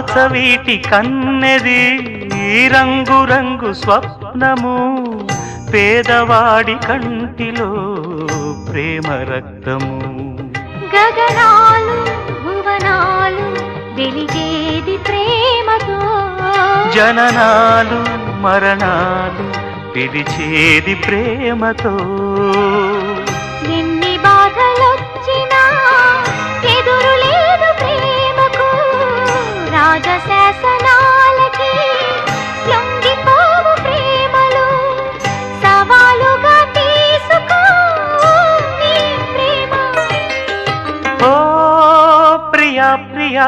రాచవీటి కన్నెది రంగు రంగు స్వప్నము పేదవాడి కంటిలో ప్రేమ రక్తము గగనాలు భువనాలు వెలిగేది ప్రేమతో జననాలు మరణాలు పిలిచేది ప్రేమతో ఎన్ని బాధలొచ్చినా ఎదురు లేదు ప్రేమకు రాజశాసనాలకి లొంగిపోవు ప్రేమలు సవాలుగా తీసుకో నీ ప్రేమ ఓ ప్రియా ప్రియా